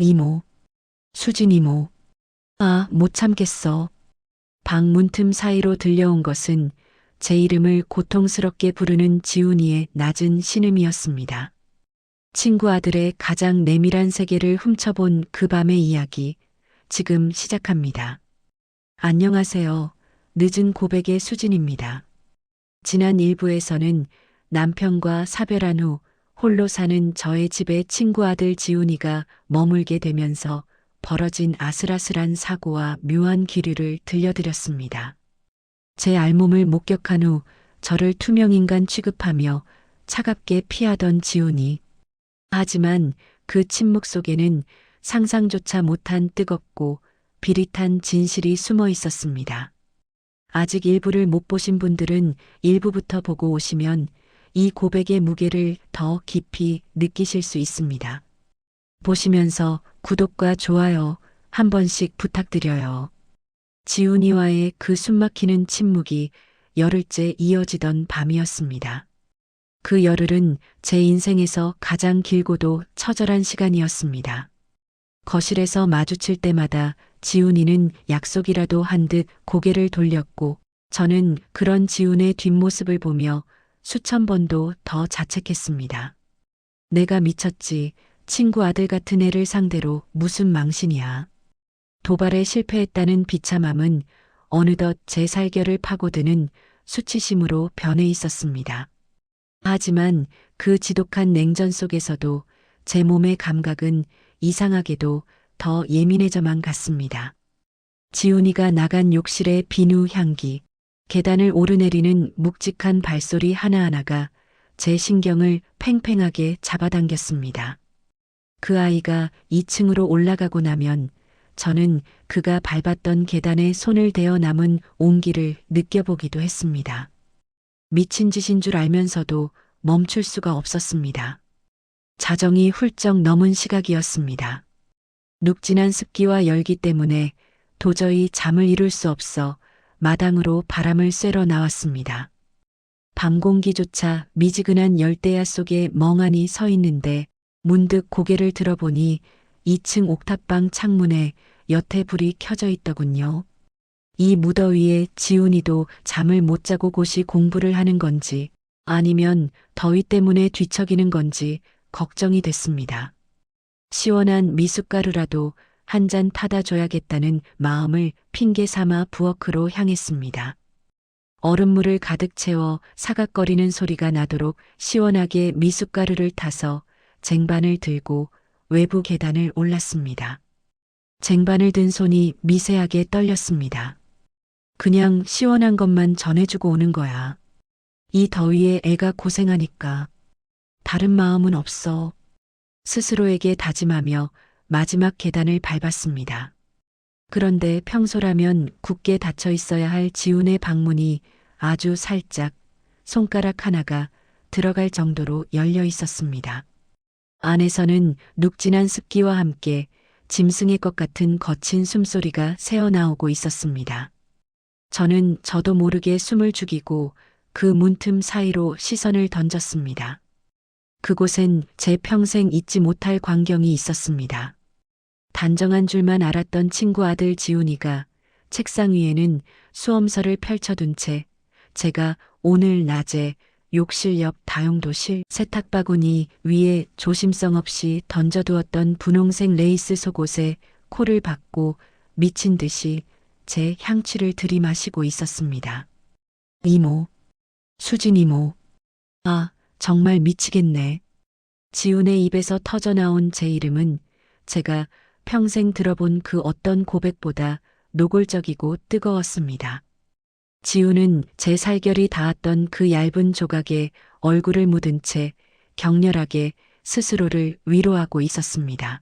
이모, 수진 이모. 아, 못 참겠어. 방 문틈 사이로 들려온 것은 제 이름을 고통스럽게 부르는 지훈이의 낮은 신음이었습니다. 친구 아들의 가장 내밀한 세계를 훔쳐본 그 밤의 이야기, 지금 시작합니다. 안녕하세요. 늦은 고백의 수진입니다. 지난 일부에서는 남편과 사별한 후 홀로 사는 저의 집에 친구 아들 지훈이가 머물게 되면서 벌어진 아슬아슬한 사고와 묘한 기류를 들려드렸습니다. 제 알몸을 목격한 후 저를 투명인간 취급하며 차갑게 피하던 지훈이. 하지만 그 침묵 속에는 상상조차 못한 뜨겁고 비릿한 진실이 숨어 있었습니다. 아직 일부를 못 보신 분들은 일부부터 보고 오시면 이 고백의 무게를 더 깊이 느끼실 수 있습니다. 보시면서 구독과 좋아요 한 번씩 부탁드려요. 지훈이와의 그 숨막히는 침묵이 열흘째 이어지던 밤이었습니다. 그 열흘은 제 인생에서 가장 길고도 처절한 시간이었습니다. 거실에서 마주칠 때마다 지훈이는 약속이라도 한 듯 고개를 돌렸고 저는 그런 지훈의 뒷모습을 보며 수천 번도 더 자책했습니다. 내가 미쳤지. 친구 아들 같은 애를 상대로 무슨 망신이야. 도발에 실패했다는 비참함은 어느덧 제 살결을 파고드는 수치심으로 변해 있었습니다. 하지만 그 지독한 냉전 속에서도 제 몸의 감각은 이상하게도 더 예민해져만 갔습니다. 지훈이가 나간 욕실의 비누 향기, 계단을 오르내리는 묵직한 발소리 하나하나가 제 신경을 팽팽하게 잡아당겼습니다. 그 아이가 2층으로 올라가고 나면 저는 그가 밟았던 계단에 손을 대어 남은 온기를 느껴보기도 했습니다. 미친 짓인 줄 알면서도 멈출 수가 없었습니다. 자정이 훌쩍 넘은 시각이었습니다. 눅진한 습기와 열기 때문에 도저히 잠을 이룰 수 없어 마당으로 바람을 쐬러 나왔습니다. 밤 공기조차 미지근한 열대야 속에 멍하니 서 있는데 문득 고개를 들어보니 2층 옥탑방 창문에 여태 불이 켜져 있더군요. 이 무더위에 지훈이도 잠을 못 자고 곳이 공부를 하는 건지 아니면 더위 때문에 뒤척이는 건지 걱정이 됐습니다. 시원한 미숫가루라도 한 잔 타다 줘야겠다는 마음을 핑계 삼아 부엌으로 향했습니다. 얼음물을 가득 채워 사각거리는 소리가 나도록 시원하게 미숫가루를 타서 쟁반을 들고 외부 계단을 올랐습니다. 쟁반을 든 손이 미세하게 떨렸습니다. 그냥 시원한 것만 전해주고 오는 거야. 이 더위에 애가 고생하니까. 다른 마음은 없어. 스스로에게 다짐하며 마지막 계단을 밟았습니다. 그런데 평소라면 굳게 닫혀 있어야 할 지훈의 방문이 아주 살짝 손가락 하나가 들어갈 정도로 열려 있었습니다. 안에서는 눅진한 습기와 함께 짐승의 것 같은 거친 숨소리가 새어나오고 있었습니다. 저는 저도 모르게 숨을 죽이고 그 문틈 사이로 시선을 던졌습니다. 그곳엔 제 평생 잊지 못할 광경이 있었습니다. 단정한 줄만 알았던 친구 아들 지훈이가 책상 위에는 수험서를 펼쳐둔 채 제가 오늘 낮에 욕실 옆 다용도실 세탁바구니 위에 조심성 없이 던져두었던 분홍색 레이스 속옷에 코를 박고 미친 듯이 제 향취를 들이마시고 있었습니다. 이모, 수진 이모. 아, 정말 미치겠네. 지훈의 입에서 터져나온 제 이름은 제가 평생 들어본 그 어떤 고백보다 노골적이고 뜨거웠습니다. 지훈은 제 살결이 닿았던 그 얇은 조각에 얼굴을 묻은 채 격렬하게 스스로를 위로하고 있었습니다.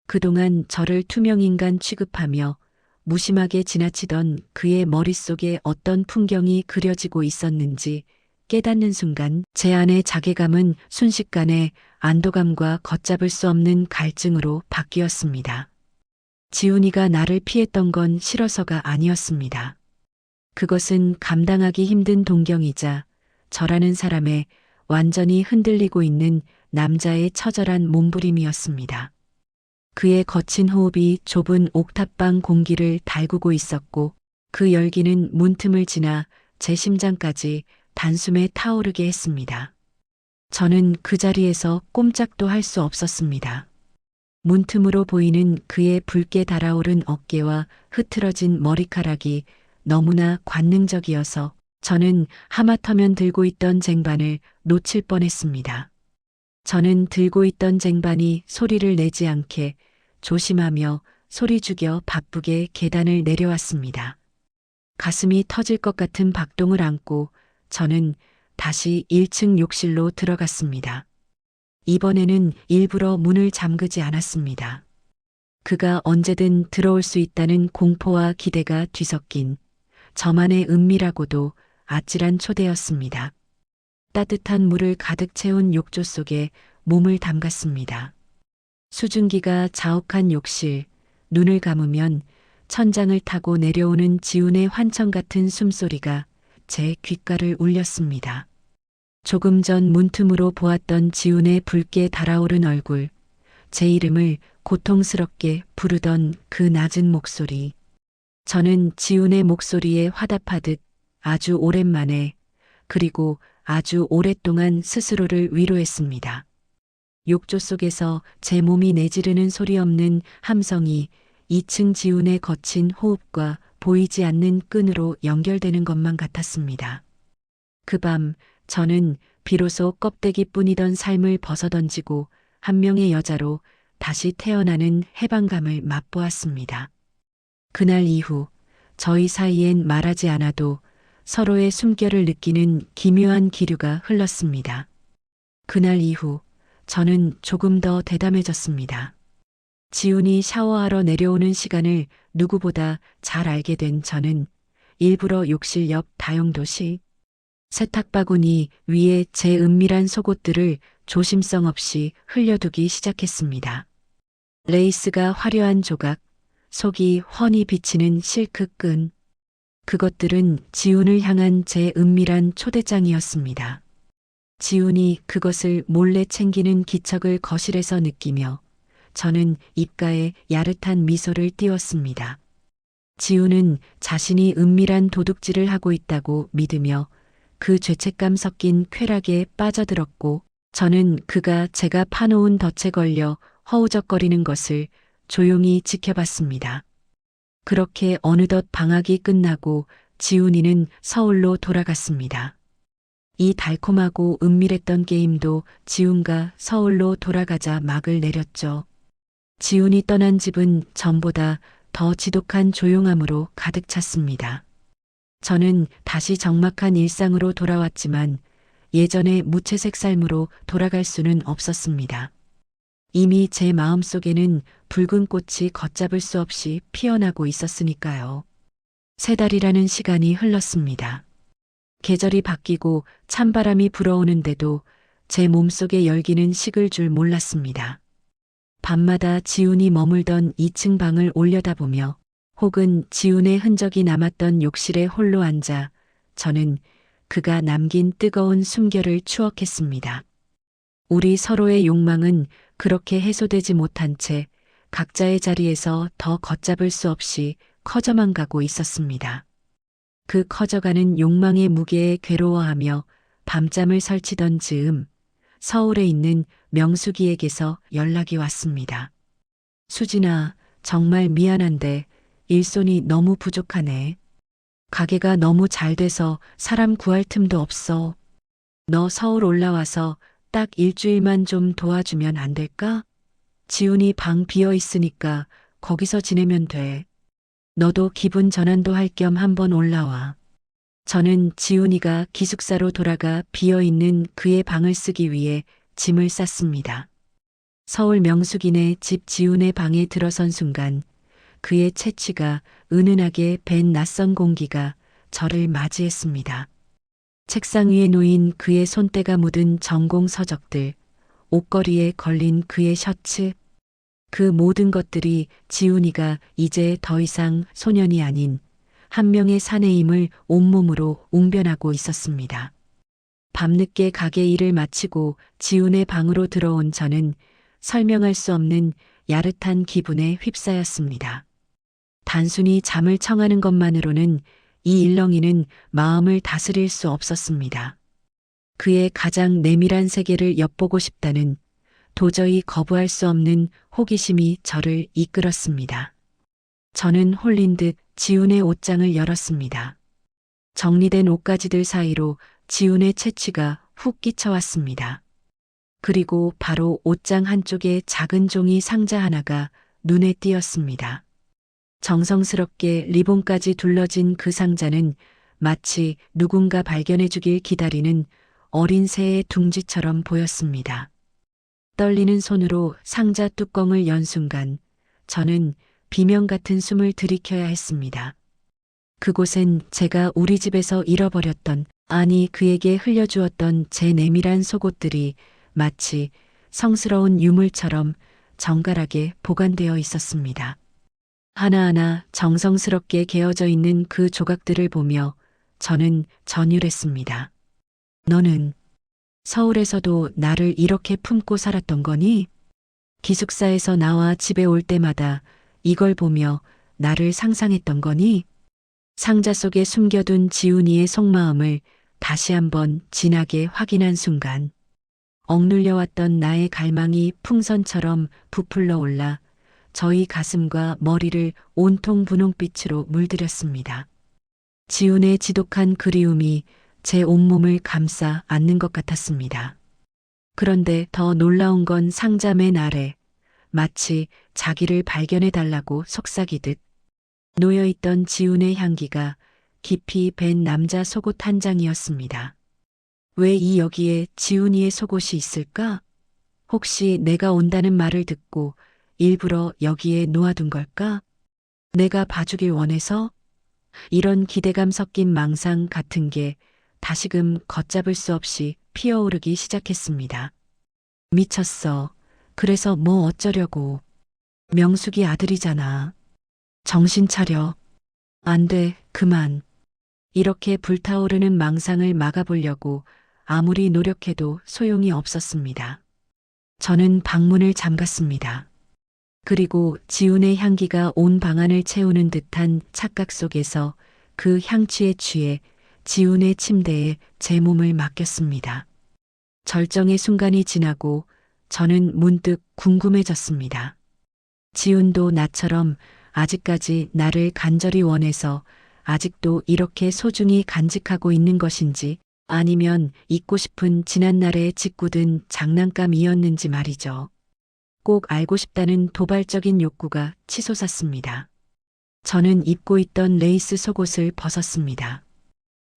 그동안 저를 투명인간 취급하며 무심하게 지나치던 그의 머릿속에 어떤 풍경이 그려지고 있었는지 깨닫는 순간 제 안의 자괴감은 순식간에 안도감과 걷잡을 수 없는 갈증으로 바뀌었습니다. 지훈이가 나를 피했던 건 싫어서가 아니었습니다. 그것은 감당하기 힘든 동경이자 저라는 사람의 완전히 흔들리고 있는 남자의 처절한 몸부림이었습니다. 그의 거친 호흡이 좁은 옥탑방 공기를 달구고 있었고 그 열기는 문틈을 지나 제 심장까지 단숨에 타오르게 했습니다. 저는 그 자리에서 꼼짝도 할 수 없었습니다. 문틈으로 보이는 그의 붉게 달아오른 어깨와 흐트러진 머리카락이 너무나 관능적이어서 저는 하마터면 들고 있던 쟁반을 놓칠 뻔했습니다. 저는 들고 있던 쟁반이 소리를 내지 않게 조심하며 소리 죽여 바쁘게 계단을 내려왔습니다. 가슴이 터질 것 같은 박동을 안고 저는 다시 1층 욕실로 들어갔습니다. 이번에는 일부러 문을 잠그지 않았습니다. 그가 언제든 들어올 수 있다는 공포와 기대가 뒤섞인 저만의 은밀하고도 아찔한 초대였습니다. 따뜻한 물을 가득 채운 욕조 속에 몸을 담갔습니다. 수증기가 자욱한 욕실, 눈을 감으면 천장을 타고 내려오는 지운의 환청 같은 숨소리가 제 귓가를 울렸습니다. 조금 전 문틈으로 보았던 지운의 붉게 달아오른 얼굴, 제 이름을 고통스럽게 부르던 그 낮은 목소리. 저는 지운의 목소리에 화답하듯 아주 오랜만에 그리고 아주 오랫동안 스스로를 위로했습니다. 욕조 속에서 제 몸이 내지르는 소리 없는 함성이 2층 지운의 거친 호흡과 보이지 않는 끈으로 연결되는 것만 같았습니다. 그 밤 저는 비로소 껍데기뿐이던 삶을 벗어던지고 한 명의 여자로 다시 태어나는 해방감을 맛보았습니다. 그날 이후 저희 사이엔 말하지 않아도 서로의 숨결을 느끼는 기묘한 기류가 흘렀습니다. 그날 이후 저는 조금 더 대담해졌습니다. 지훈이 샤워하러 내려오는 시간을 누구보다 잘 알게 된 저는 일부러 욕실 옆 다용도실 세탁바구니 위에 제 은밀한 속옷들을 조심성 없이 흘려두기 시작했습니다. 레이스가 화려한 조각, 속이 훤히 비치는 실크끈. 그것들은 지훈을 향한 제 은밀한 초대장이었습니다. 지훈이 그것을 몰래 챙기는 기척을 거실에서 느끼며 저는 입가에 야릇한 미소를 띄웠습니다. 지훈은 자신이 은밀한 도둑질을 하고 있다고 믿으며 그 죄책감 섞인 쾌락에 빠져들었고 저는 그가 제가 파놓은 덫에 걸려 허우적거리는 것을 조용히 지켜봤습니다. 그렇게 어느덧 방학이 끝나고 지훈이는 서울로 돌아갔습니다. 이 달콤하고 은밀했던 게임도 지훈과 서울로 돌아가자 막을 내렸죠. 지훈이 떠난 집은 전보다 더 지독한 조용함으로 가득 찼습니다. 저는 다시 적막한 일상으로 돌아왔지만 예전의 무채색 삶으로 돌아갈 수는 없었습니다. 이미 제 마음속에는 붉은 꽃이 걷잡을 수 없이 피어나고 있었으니까요. 3달이라는 시간이 흘렀습니다. 계절이 바뀌고 찬바람이 불어오는데도 제 몸속의 열기는 식을 줄 몰랐습니다. 밤마다 지훈이 머물던 2층 방을 올려다보며 혹은 지훈의 흔적이 남았던 욕실에 홀로 앉아 저는 그가 남긴 뜨거운 숨결을 추억했습니다. 우리 서로의 욕망은 그렇게 해소되지 못한 채 각자의 자리에서 더 걷잡을 수 없이 커져만 가고 있었습니다. 그 커져가는 욕망의 무게에 괴로워하며 밤잠을 설치던 즈음 서울에 있는 명숙이에게서 연락이 왔습니다. 수진아, 정말 미안한데 일손이 너무 부족하네. 가게가 너무 잘 돼서 사람 구할 틈도 없어. 너 서울 올라와서 딱 일주일만 좀 도와주면 안 될까? 지훈이 방 비어 있으니까 거기서 지내면 돼. 너도 기분 전환도 할 겸 한번 올라와. 저는 지훈이가 기숙사로 돌아가 비어 있는 그의 방을 쓰기 위해 짐을 쌌습니다. 서울 명숙이네 집 지훈의 방에 들어선 순간 그의 채취가 은은하게 밴 낯선 공기가 저를 맞이했습니다. 책상 위에 놓인 그의 손때가 묻은 전공 서적들, 옷걸이에 걸린 그의 셔츠, 그 모든 것들이 지훈이가 이제 더 이상 소년이 아닌 한 명의 사내임을 온몸으로 웅변하고 있었습니다. 밤늦게 가게 일을 마치고 지훈의 방으로 들어온 저는 설명할 수 없는 야릇한 기분에 휩싸였습니다. 단순히 잠을 청하는 것만으로는 이 일렁이는 마음을 다스릴 수 없었습니다. 그의 가장 내밀한 세계를 엿보고 싶다는 도저히 거부할 수 없는 호기심이 저를 이끌었습니다. 저는 홀린 듯 지훈의 옷장을 열었습니다. 정리된 옷가지들 사이로 지훈의 채취가 훅 끼쳐왔습니다. 그리고 바로 옷장 한쪽에 작은 종이 상자 하나가 눈에 띄었습니다. 정성스럽게 리본까지 둘러진 그 상자는 마치 누군가 발견해주길 기다리는 어린 새의 둥지처럼 보였습니다. 떨리는 손으로 상자 뚜껑을 연 순간 저는 비명 같은 숨을 들이켜야 했습니다. 그곳엔 제가 우리 집에서 잃어버렸던, 아니 그에게 흘려주었던 제 내밀한 속옷들이 마치 성스러운 유물처럼 정갈하게 보관되어 있었습니다. 하나하나 정성스럽게 개어져 있는 그 조각들을 보며 저는 전율했습니다. 너는 서울에서도 나를 이렇게 품고 살았던 거니? 기숙사에서 나와 집에 올 때마다 이걸 보며 나를 상상했던 거니? 상자 속에 숨겨둔 지훈이의 속마음을 다시 한번 진하게 확인한 순간 억눌려왔던 나의 갈망이 풍선처럼 부풀러 올라 저희 가슴과 머리를 온통 분홍빛으로 물들였습니다. 지훈의 지독한 그리움이 제 온몸을 감싸 안는 것 같았습니다. 그런데 더 놀라운 건 상자 맨 아래, 마치 자기를 발견해달라고 속삭이듯 놓여있던 지훈의 향기가 깊이 밴 남자 속옷 한 장이었습니다. 왜 이 여기에 지훈이의 속옷이 있을까? 혹시 내가 온다는 말을 듣고 일부러 여기에 놓아둔 걸까? 내가 봐주길 원해서? 이런 기대감 섞인 망상 같은 게 다시금 걷잡을 수 없이 피어오르기 시작했습니다. 미쳤어. 그래서 뭐 어쩌려고. 명숙이 아들이잖아. 정신 차려. 안 돼, 그만. 이렇게 불타오르는 망상을 막아보려고 아무리 노력해도 소용이 없었습니다. 저는 방문을 잠갔습니다. 그리고 지훈의 향기가 온 방안을 채우는 듯한 착각 속에서 그 향취에 취해 지훈의 침대에 제 몸을 맡겼습니다. 절정의 순간이 지나고 저는 문득 궁금해졌습니다. 지훈도 나처럼 아직까지 나를 간절히 원해서 아직도 이렇게 소중히 간직하고 있는 것인지, 아니면 잊고 싶은 지난날에 짓궂은 장난감이었는지 말이죠. 꼭 알고 싶다는 도발적인 욕구가 치솟았습니다. 저는 입고 있던 레이스 속옷을 벗었습니다.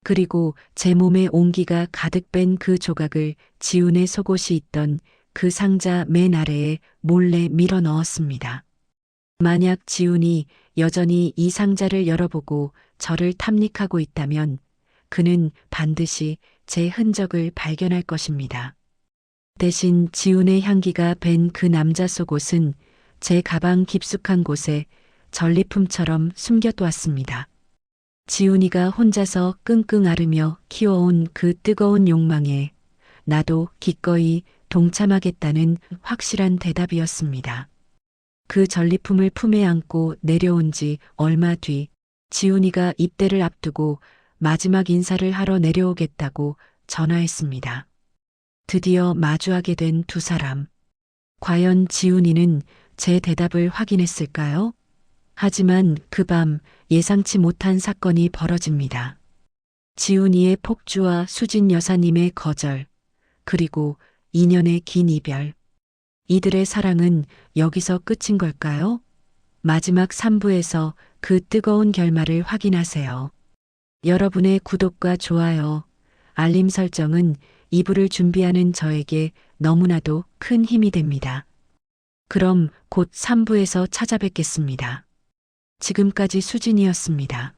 그리고 제 몸에 온기가 가득 뺀 그 조각을 지훈의 속옷이 있던 그 상자 맨 아래에 몰래 밀어 넣었습니다. 만약 지훈이 여전히 이 상자를 열어보고 저를 탐닉하고 있다면 그는 반드시 제 흔적을 발견할 것입니다. 대신 지훈의 향기가 밴 그 남자 속옷은 제 가방 깊숙한 곳에 전리품처럼 숨겨두었습니다. 지훈이가 혼자서 끙끙 앓으며 키워온 그 뜨거운 욕망에 나도 기꺼이 동참하겠다는 확실한 대답이었습니다. 그 전리품을 품에 안고 내려온 지 얼마 뒤 지훈이가 입대를 앞두고 마지막 인사를 하러 내려오겠다고 전화했습니다. 드디어 마주하게 된 두 사람. 과연 지훈이는 제 대답을 확인했을까요? 하지만 그 밤 예상치 못한 사건이 벌어집니다. 지훈이의 폭주와 수진 여사님의 거절, 그리고 2년의 긴 이별. 이들의 사랑은 여기서 끝인 걸까요? 마지막 3부에서 그 뜨거운 결말을 확인하세요. 여러분의 구독과 좋아요, 알림 설정은 2부를 준비하는 저에게 너무나도 큰 힘이 됩니다. 그럼 곧 3부에서 찾아뵙겠습니다. 지금까지 수진이었습니다.